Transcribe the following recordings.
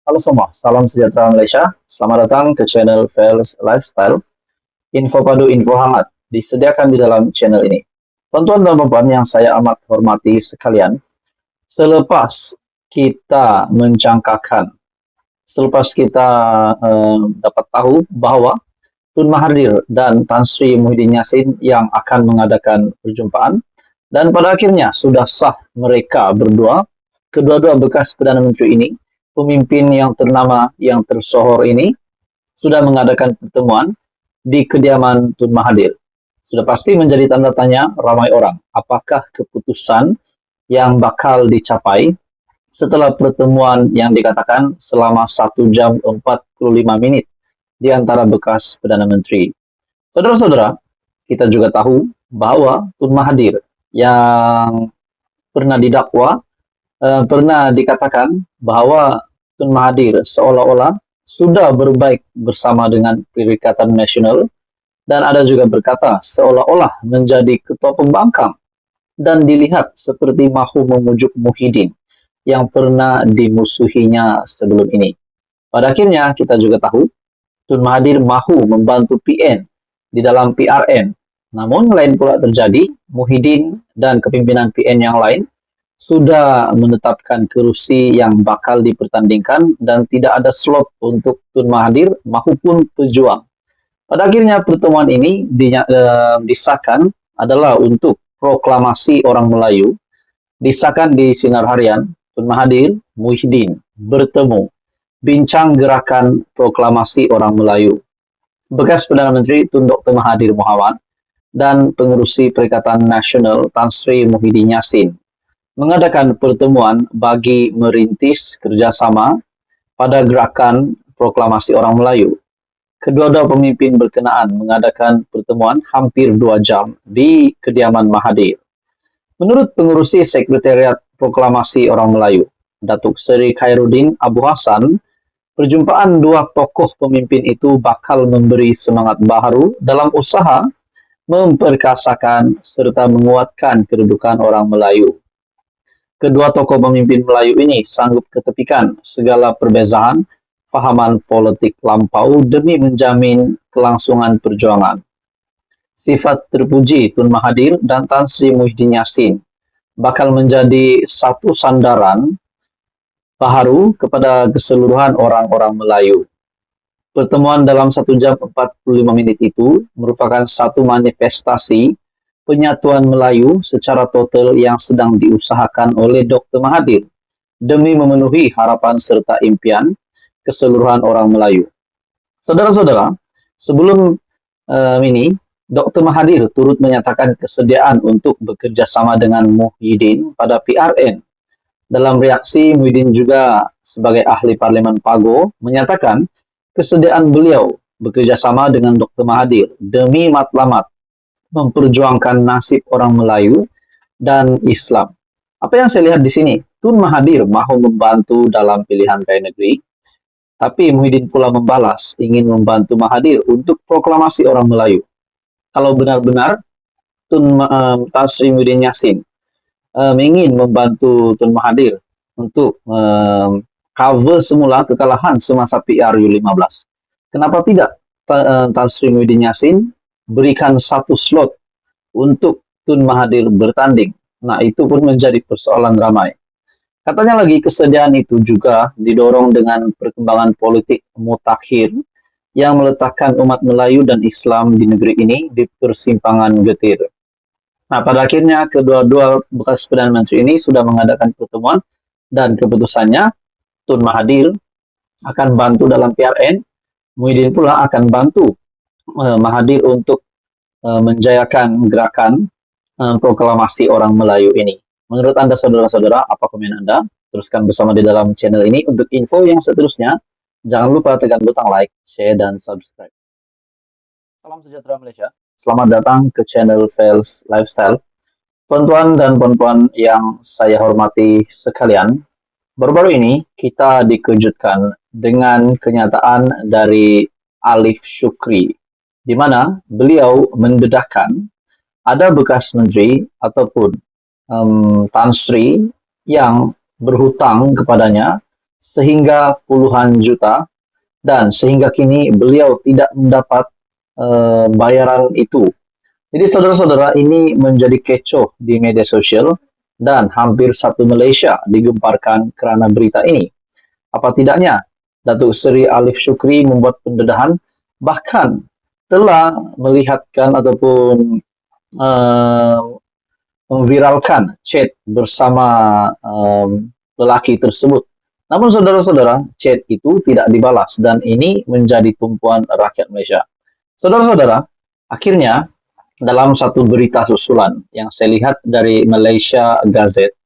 Halo semua, salam sejahtera Malaysia. Selamat datang ke channel Fels Lifestyle. Info padu info hangat disediakan di dalam channel ini. Tuan-tuan dan puan yang saya amat hormati sekalian, selepas kita mencangkakan, selepas kita dapat tahu bahwa Tun Mahathir dan Tan Sri Muhyiddin Yassin yang akan mengadakan perjumpaan, dan pada akhirnya sudah sah mereka berdua, kedua-dua bekas Perdana Menteri ini, pemimpin yang ternama, yang tersohor ini, sudah mengadakan pertemuan di kediaman Tun Mahathir. Sudah pasti menjadi tanda tanya ramai orang, apakah keputusan yang bakal dicapai setelah pertemuan yang dikatakan selama 1 jam 45 menit di antara bekas Perdana Menteri. Saudara-saudara, kita juga tahu bahwa Tun Mahathir yang pernah didakwa, pernah dikatakan bahwa Tun Mahathir seolah-olah sudah berbaik bersama dengan Perikatan Nasional, dan ada juga berkata seolah-olah menjadi ketua pembangkang dan dilihat seperti mahu memujuk Muhyiddin yang pernah dimusuhinya sebelum ini. Pada akhirnya kita juga tahu Tun Mahathir mahu membantu PN di dalam PRN. Namun lain pula terjadi, Muhyiddin dan kepimpinan PN yang lain sudah menetapkan kerusi yang bakal dipertandingkan dan tidak ada slot untuk Tun Mahathir maupun pejuang. Pada akhirnya pertemuan ini disahkan adalah untuk proklamasi orang Melayu, disahkan di Sinar Harian. Tun Mahathir, Muhyiddin bertemu, bincang gerakan proklamasi orang Melayu. Bekas Perdana Menteri Tun Dr. Mahathir Mohamad dan pengerusi Perikatan Nasional Tan Sri Muhyiddin Yassin mengadakan pertemuan bagi merintis kerjasama pada gerakan proklamasi orang Melayu. Kedua-dua pemimpin berkenaan mengadakan pertemuan hampir 2 jam di kediaman Mahathir. Menurut pengurusi Sekretariat Proklamasi Orang Melayu, Datuk Seri Khairuddin Abu Hassan, perjumpaan dua tokoh pemimpin itu bakal memberi semangat baru dalam usaha memperkasakan serta menguatkan kedudukan orang Melayu. Kedua tokoh pemimpin Melayu ini sanggup ketepikan segala perbezaan fahaman politik lampau demi menjamin kelangsungan perjuangan. Sifat terpuji Tun Mahathir dan Tan Sri Muhyiddin Yassin bakal menjadi satu sandaran baharu kepada keseluruhan orang-orang Melayu. Pertemuan dalam 1 jam 45 menit itu merupakan satu manifestasi penyatuan Melayu secara total yang sedang diusahakan oleh Dr. Mahathir demi memenuhi harapan serta impian keseluruhan orang Melayu. Saudara-saudara, sebelum ini, Dr. Mahathir turut menyatakan kesediaan untuk bekerja sama dengan Muhyiddin pada PRN. Dalam reaksi, Muhyiddin juga sebagai ahli Parlimen Pago menyatakan kesediaan beliau bekerja sama dengan Dr. Mahathir demi matlamat memperjuangkan nasib orang Melayu dan Islam. Apa yang saya lihat di sini, Tun Mahathir mahu membantu dalam pilihan raya negeri, tapi Muhyiddin pula membalas ingin membantu Mahathir untuk proklamasi orang Melayu. Kalau benar-benar Tan Sri Muhyiddin Yassin ingin membantu Tun Mahathir untuk cover semula kekalahan semasa PRU 15. Kenapa tidak Tan Sri Muhyiddin Yassin berikan satu slot untuk Tun Mahathir bertanding? Nah, itu pun menjadi persoalan ramai. Katanya lagi kesediaan itu juga didorong dengan perkembangan politik mutakhir yang meletakkan umat Melayu dan Islam di negeri ini di persimpangan getir. Nah, pada akhirnya kedua-dua bekas Perdana Menteri ini sudah mengadakan pertemuan dan keputusannya Tun Mahathir akan bantu dalam PRN, Muhyiddin pula akan bantu Mahathir untuk menjayakan gerakan proklamasi orang Melayu ini. Menurut Anda, saudara-saudara, apa komen Anda? Teruskan bersama di dalam channel ini. Untuk info yang seterusnya, jangan lupa tekan butang like, share, dan subscribe. Salam sejahtera Malaysia. Selamat datang ke channel Fels Lifestyle. Tuan-tuan dan puan-puan yang saya hormati sekalian, baru-baru ini kita dikejutkan dengan kenyataan dari Alif Shukri, di mana beliau mendedahkan ada bekas menteri ataupun Tan Sri yang berhutang kepadanya sehingga puluhan juta, dan sehingga kini beliau tidak mendapat bayaran itu. Jadi saudara-saudara, ini menjadi kecoh di media sosial dan hampir satu Malaysia digemparkan kerana berita ini. Apa tidaknya, Datuk Seri Alif Shukri membuat pendedahan, bahkan telah melihatkan ataupun memviralkan chat bersama lelaki tersebut. Namun saudara-saudara, chat itu tidak dibalas dan ini menjadi tumpuan rakyat Malaysia. Saudara-saudara, akhirnya dalam satu berita susulan yang saya lihat dari Malaysia Gazette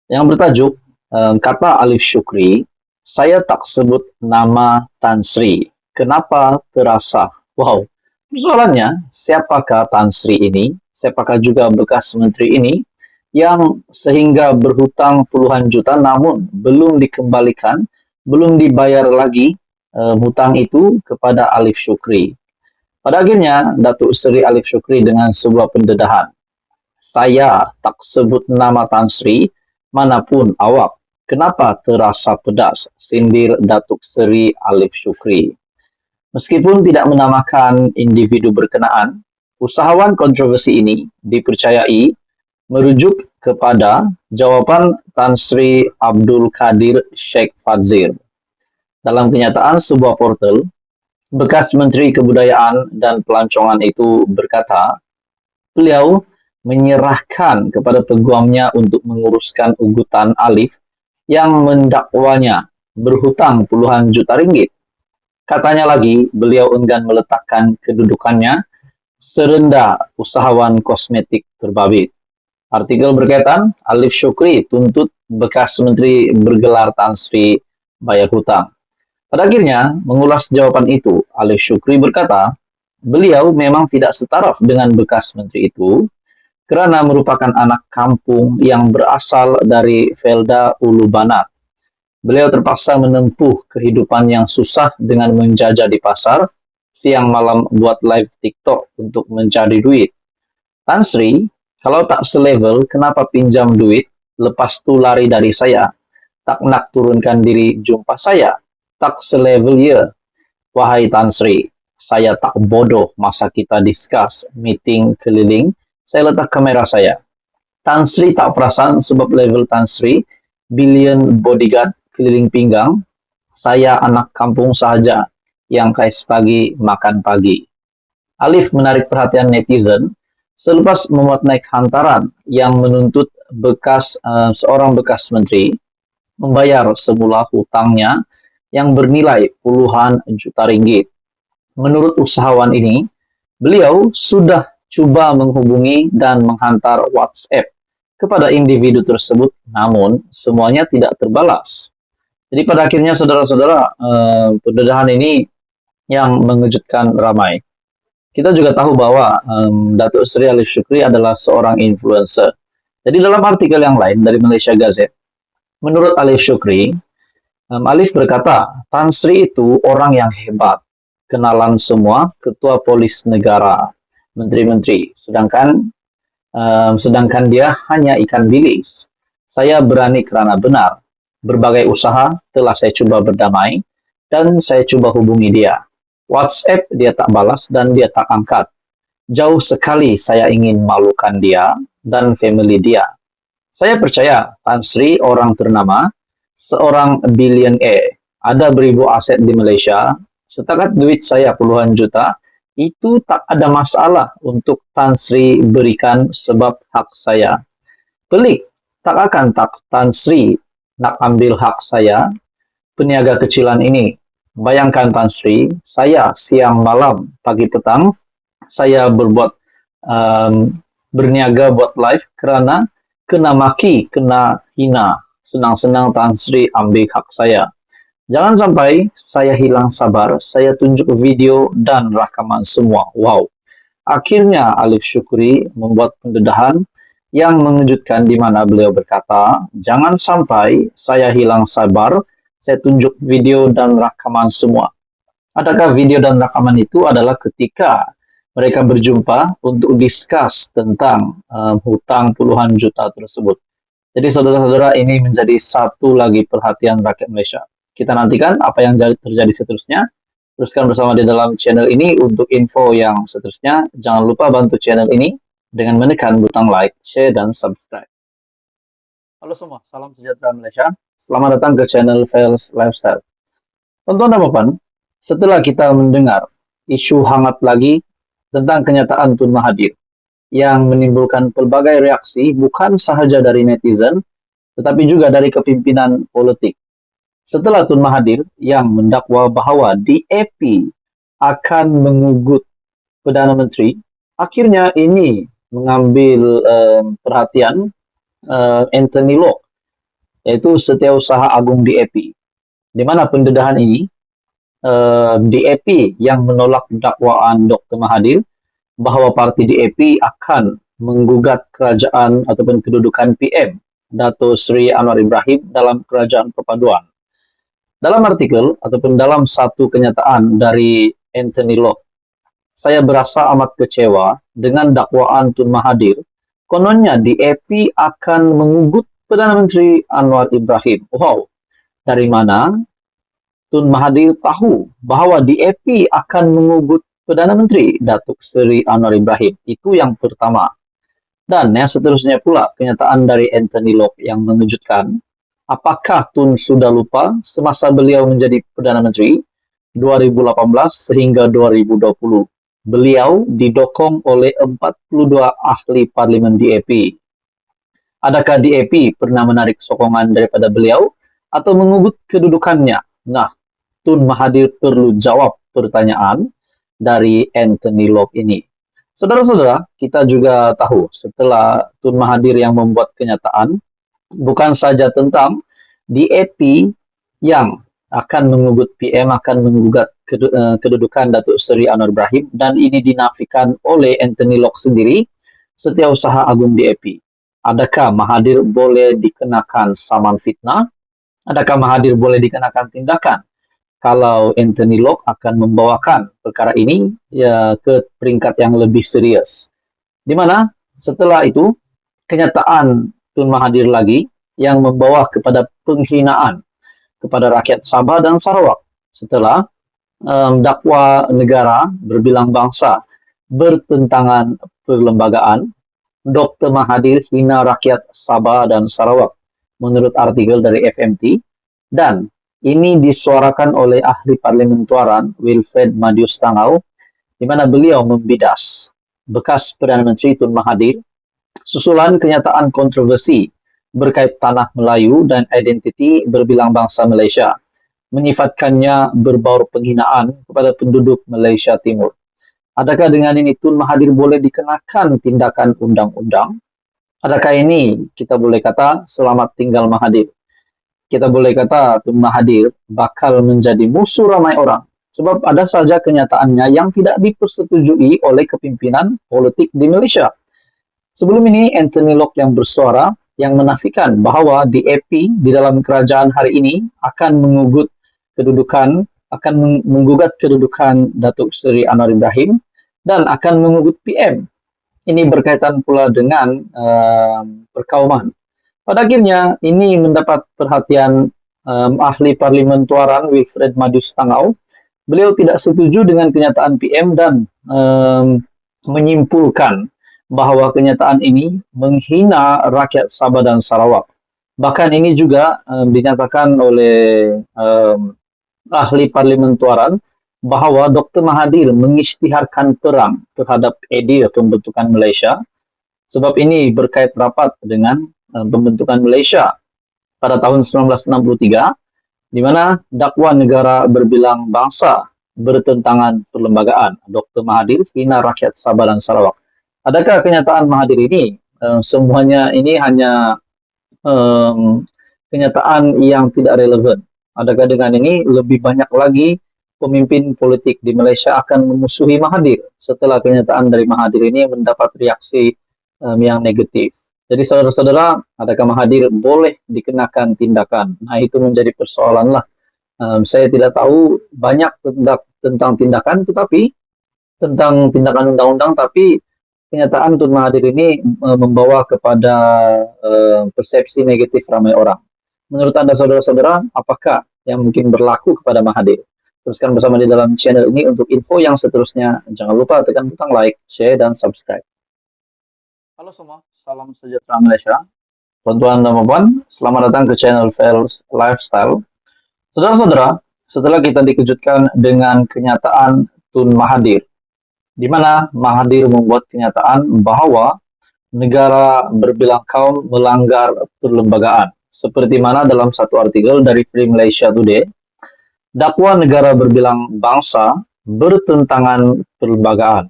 yang bertajuk kata Alif Shukri, saya tak sebut nama Tan Sri. Kenapa terasa? Wow, persoalannya siapakah Tan Sri ini? Siapakah juga bekas menteri ini yang sehingga berhutang puluhan juta namun belum dikembalikan, belum dibayar lagi hutang itu kepada Alif Shukri. Pada akhirnya, Datuk Seri Alif Shukri dengan sebuah pendedahan. Saya tak sebut nama Tan Sri, manapun awak. Kenapa terasa pedas? Sindir Datuk Seri Alif Shukri. Meskipun tidak menamakan individu berkenaan, usahawan kontroversi ini dipercayai merujuk kepada jawapan Tan Sri Abdul Kadir Sheikh Fadzir. Dalam kenyataan sebuah portal, bekas Menteri Kebudayaan dan Pelancongan itu berkata, beliau menyerahkan kepada peguamnya untuk menguruskan ugutan Alif yang mendakwanya berhutang puluhan juta ringgit. Katanya lagi, beliau enggan meletakkan kedudukannya serendah usahawan kosmetik terbabit. Artikel berkaitan, Alif Shukri tuntut bekas Menteri bergelar Tan Sri bayar hutang. Pada akhirnya, mengulas jawaban itu, Alif Shukri berkata, beliau memang tidak setaraf dengan bekas menteri itu kerana merupakan anak kampung yang berasal dari Felda Ulu Banat. Beliau terpaksa menempuh kehidupan yang susah dengan menjajah di pasar, siang malam buat live TikTok untuk mencari duit. Tan Sri, kalau tak selevel, kenapa pinjam duit, lepas tu lari dari saya? Tak nak turunkan diri jumpa saya? Tak selevel ya. Wahai Tan Sri, saya tak bodoh masa kita discuss meeting keliling, saya letak kamera saya. Tan Sri tak perasan sebab level Tan Sri, billion bodyguard keliling pinggang, saya anak kampung sahaja yang kais pagi makan pagi. Alif menarik perhatian netizen selepas memuat naik hantaran yang menuntut seorang bekas menteri membayar semula hutangnya yang bernilai puluhan juta ringgit. Menurut usahawan ini, beliau sudah cuba menghubungi dan menghantar WhatsApp kepada individu tersebut, namun semuanya tidak terbalas. Jadi pada akhirnya saudara-saudara, pendedahan ini yang mengejutkan ramai. Kita juga tahu bahwa Datuk Seri Alif Shukri adalah seorang influencer. Jadi dalam artikel yang lain dari Malaysia Gazette, menurut Alif Shukri, Alif berkata, Tan Sri itu orang yang hebat, kenalan semua ketua polis negara, menteri-menteri, sedangkan dia hanya ikan bilis. Saya berani kerana benar. Berbagai usaha telah saya cuba berdamai dan saya cuba hubungi dia. WhatsApp dia tak balas dan dia tak angkat. Jauh sekali saya ingin malukan dia dan family dia. Saya percaya Tan Sri orang ternama, seorang billionaire, ada beribu aset di Malaysia, setakat duit saya puluhan juta, itu tak ada masalah untuk Tan Sri berikan sebab hak saya. Pelik, tak akan Tan Sri nak ambil hak saya, peniaga kecilan ini. Bayangkan Tan Sri, saya siang malam, pagi petang, saya berniaga buat live kerana kena maki, kena hina. Senang-senang Tan Sri ambil hak saya. Jangan sampai saya hilang sabar, saya tunjuk video dan rakaman semua. Wow. Akhirnya Alif Shukri membuat pendedahan yang mengejutkan di mana beliau berkata, jangan sampai saya hilang sabar, saya tunjuk video dan rakaman semua. Adakah video dan rakaman itu adalah ketika mereka berjumpa untuk discuss tentang hutang puluhan juta tersebut. Jadi saudara-saudara, ini menjadi satu lagi perhatian rakyat Malaysia. Kita nantikan apa yang terjadi seterusnya. Teruskan bersama di dalam channel ini untuk info yang seterusnya. Jangan lupa bantu channel ini dengan menekan butang like, share, dan subscribe. Halo semua, salam sejahtera Malaysia. Selamat datang ke channel Fels Lifestyle. Tonton dan Bapak, setelah kita mendengar isu hangat lagi tentang kenyataan Tun Mahathir yang menimbulkan pelbagai reaksi bukan sahaja dari netizen, tetapi juga dari kepimpinan politik. Setelah Tun Mahathir yang mendakwa bahawa DAP akan mengugut Perdana Menteri, akhirnya ini mengambil perhatian Anthony Locke, yaitu Setiausaha Agung DAP. Di mana pendedahan ini, DAP yang menolak dakwaan Dr. Mahathir bahawa parti DAP akan menggugat kerajaan ataupun kedudukan PM Dato' Seri Anwar Ibrahim dalam kerajaan perpaduan. Dalam artikel ataupun dalam satu kenyataan dari Anthony Locke, saya berasa amat kecewa dengan dakwaan Tun Mahathir. Kononnya DAP akan mengugut Perdana Menteri Anwar Ibrahim. Wow, dari mana Tun Mahathir tahu bahawa DAP akan mengugut Perdana Menteri Datuk Seri Anwar Ibrahim? Itu yang pertama. Dan yang seterusnya pula kenyataan dari Anthony Locke yang mengejutkan. Apakah Tun sudah lupa semasa beliau menjadi Perdana Menteri 2018 sehingga 2020? Beliau didokong oleh 42 ahli parlimen DAP. Adakah DAP pernah menarik sokongan daripada beliau atau mengugut kedudukannya? Nah, Tun Mahathir perlu jawab pertanyaan dari Anthony Locke ini. Saudara-saudara, kita juga tahu setelah Tun Mahathir yang membuat kenyataan, bukan saja tentang DAP yang akan mengugut PM, akan menggugat kedudukan Datuk Seri Anwar Ibrahim, dan ini dinafikan oleh Anthony Locke sendiri, Setiausaha Agung DAP. Adakah Mahathir boleh dikenakan saman fitnah? Adakah Mahathir boleh dikenakan tindakan? Kalau Anthony Locke akan membawakan perkara ini ya, ke peringkat yang lebih serius. Di mana setelah itu kenyataan Tun Mahathir lagi yang membawa kepada penghinaan kepada rakyat Sabah dan Sarawak setelah dakwa negara berbilang bangsa bertentangan perlembagaan. Dr. Mahathir hina rakyat Sabah dan Sarawak menurut artikel dari FMT, dan ini disuarakan oleh ahli parlimen Tuaran Wilfred Madius Tangau, di mana beliau membidas bekas Perdana Menteri Tun Mahathir susulan kenyataan kontroversi berkait tanah Melayu dan identiti berbilang bangsa Malaysia, menyifatkannya berbaur penghinaan kepada penduduk Malaysia Timur. Adakah dengan ini Tun Mahathir boleh dikenakan tindakan undang-undang? Adakah ini kita boleh kata selamat tinggal Mahathir? Kita boleh kata Tun Mahathir bakal menjadi musuh ramai orang sebab ada saja kenyataannya yang tidak dipersetujui oleh kepimpinan politik di Malaysia. Sebelum ini, Anthony Locke yang bersuara yang menafikan bahawa DAP di dalam kerajaan hari ini akan mengugut kedudukan, akan menggugat kedudukan Datuk Seri Anwar Ibrahim dan akan mengugut PM. Ini berkaitan pula dengan perkauman. Pada akhirnya, ini mendapat perhatian ahli parlimen Tuaran Wilfred Madius Tangau. Beliau tidak setuju dengan kenyataan PM dan menyimpulkan bahawa kenyataan ini menghina rakyat Sabah dan Sarawak. Bahkan ini juga dinyatakan oleh ahli parlimen Tuaran bahawa Dr. Mahathir mengisytiharkan perang terhadap idea pembentukan Malaysia, sebab ini berkait rapat dengan pembentukan Malaysia pada tahun 1963, di mana dakwa negara berbilang bangsa bertentangan perlembagaan. Dr. Mahathir hina rakyat Sabah dan Sarawak. Adakah kenyataan Mahathir ini semuanya ini hanya kenyataan yang tidak relevan? Adakah dengan ini lebih banyak lagi pemimpin politik di Malaysia akan memusuhi Mahathir setelah kenyataan dari Mahathir ini mendapat reaksi yang negatif? Jadi saudara-saudara, adakah Mahathir boleh dikenakan tindakan? Nah, itu menjadi persoalan lah. Saya tidak tahu banyak tentang tindakan, tetapi tentang tindakan undang-undang, tapi kenyataan Tun Mahathir ini membawa kepada persepsi negatif ramai orang. Menurut Anda saudara-saudara, apakah yang mungkin berlaku kepada Mahathir? Teruskan bersama di dalam channel ini untuk info yang seterusnya. Jangan lupa tekan butang like, share, dan subscribe. Halo semua, salam sejahtera Malaysia. Tuan-tuan dan puan, selamat datang ke channel Fels Lifestyle. Saudara-saudara, setelah kita dikejutkan dengan kenyataan Tun Mahathir, di mana Mahathir membuat kenyataan bahwa negara berbilang kaum melanggar perlembagaan. Seperti mana dalam satu artikel dari Free Malaysia Today, dakwa negara berbilang bangsa bertentangan perlembagaan.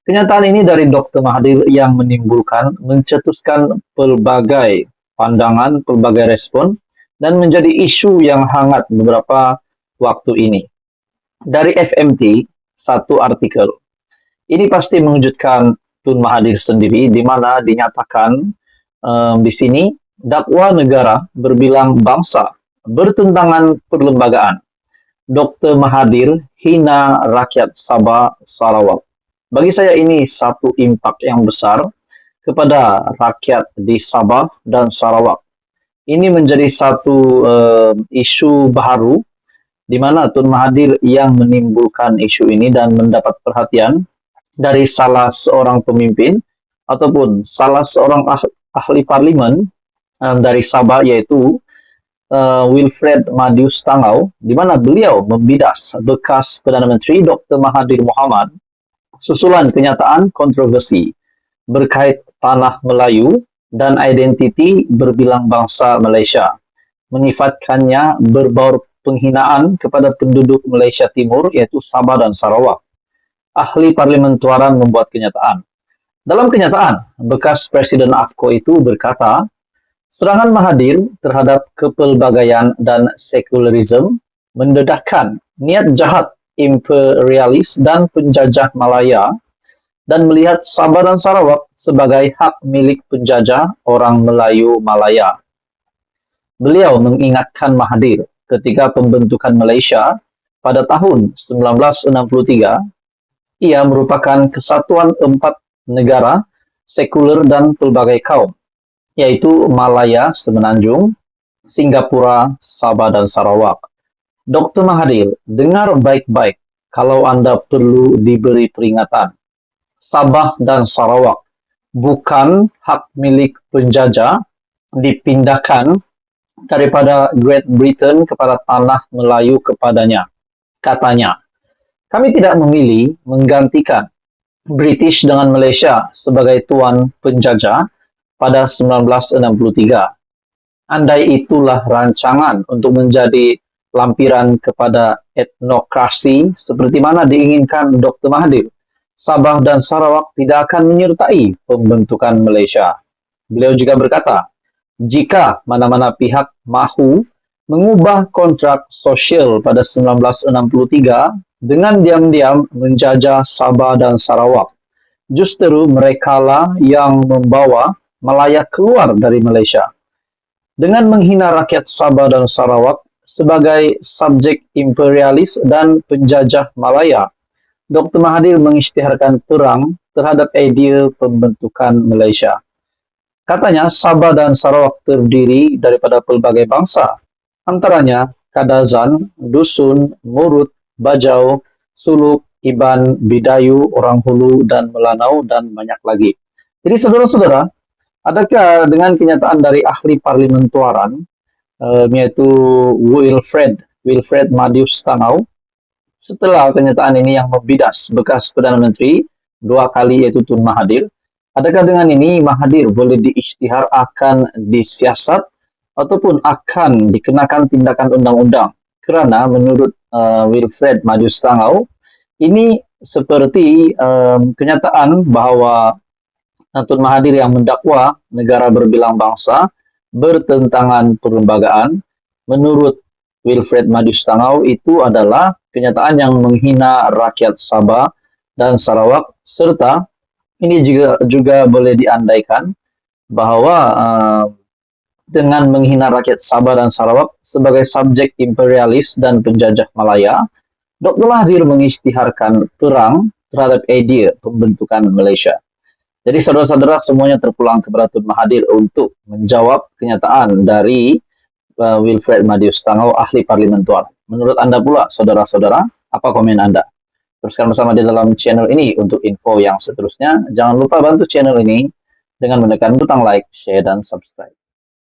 Kenyataan ini dari Dr. Mahathir yang mencetuskan pelbagai pandangan, pelbagai respon, dan menjadi isu yang hangat beberapa waktu ini. Dari FMT, satu artikel. Ini pasti mengejutkan Tun Mahathir sendiri, di mana dinyatakan di sini dakwa negara berbilang bangsa bertentangan perlembagaan. Dr. Mahathir hina rakyat Sabah Sarawak. Bagi saya ini satu impak yang besar kepada rakyat di Sabah dan Sarawak. Ini menjadi satu isu baru di mana Tun Mahathir yang menimbulkan isu ini dan mendapat perhatian dari salah seorang pemimpin ataupun salah seorang ahli parlimen dari Sabah, yaitu Wilfred Madius Tangau, di mana beliau membidas bekas Perdana Menteri Dr. Mahathir Mohamad susulan kenyataan kontroversi berkait tanah Melayu dan identiti berbilang bangsa Malaysia, menyifatkannya berbau penghinaan kepada penduduk Malaysia Timur, yaitu Sabah dan Sarawak. Ahli Parlimen Tuaran membuat kenyataan. Dalam kenyataan, bekas Presiden APCO itu berkata, serangan Mahathir terhadap kepelbagaian dan sekularisme mendedahkan niat jahat imperialis dan penjajah Malaya dan melihat Sabah dan Sarawak sebagai hak milik penjajah orang Melayu Malaya. Beliau mengingatkan Mahathir ketika pembentukan Malaysia pada tahun 1963, ia merupakan kesatuan 4 negara sekuler dan pelbagai kaum, yaitu Malaya Semenanjung, Singapura, Sabah dan Sarawak. Dr. Mahathir, dengar baik-baik kalau Anda perlu diberi peringatan. Sabah dan Sarawak bukan hak milik penjajah dipindahkan daripada Great Britain kepada tanah Melayu kepadanya. Katanya, kami tidak memilih menggantikan British dengan Malaysia sebagai tuan penjajah pada 1963. Andai itulah rancangan untuk menjadi lampiran kepada etnokrasi seperti mana diinginkan Dr. Mahathir, Sabah dan Sarawak tidak akan menyertai pembentukan Malaysia. Beliau juga berkata, jika mana-mana pihak mahu mengubah kontrak sosial pada 1963 dengan diam-diam menjajah Sabah dan Sarawak, justru merekalah yang membawa Malaya keluar dari Malaysia. Dengan menghina rakyat Sabah dan Sarawak sebagai subjek imperialis dan penjajah Malaya, Dr. Mahathir mengisytiharkan perang terhadap idea pembentukan Malaysia. Katanya, Sabah dan Sarawak terdiri daripada pelbagai bangsa, antaranya Kadazan, Dusun, Murut, Bajau, Suluk, Iban, Bidayu, Orang Hulu, dan Melanau, dan banyak lagi. Jadi saudara-saudara, adakah dengan kenyataan dari ahli Parlimen Tuaran, yaitu Wilfred Madius Tangau, setelah kenyataan ini yang membidas bekas Perdana Menteri 2 kali, yaitu Tun Mahathir, adakah dengan ini Mahathir boleh diisytihar akan disiasat ataupun akan dikenakan tindakan undang-undang? Kerana menurut Wilfred Madius Tangau, ini seperti kenyataan bahawa Tun Mahathir yang mendakwa negara berbilang bangsa bertentangan perlembagaan. Menurut Wilfred Madius Tangau, itu adalah kenyataan yang menghina rakyat Sabah dan Sarawak, serta ini juga boleh diandaikan bahawa dengan menghina rakyat Sabah dan Sarawak sebagai subjek imperialis dan penjajah Malaya, Dr. Mahathir mengisytiharkan perang terhadap idea pembentukan Malaysia. Jadi saudara-saudara semuanya terpulang kepada Tun Mahathir untuk menjawab kenyataan dari Wilfred Madius Tangau, ahli parlimentual. Menurut Anda pula, saudara-saudara, apa komen Anda? Teruskan bersama di dalam channel ini untuk info yang seterusnya. Jangan lupa bantu channel ini dengan menekan butang like, share, dan subscribe.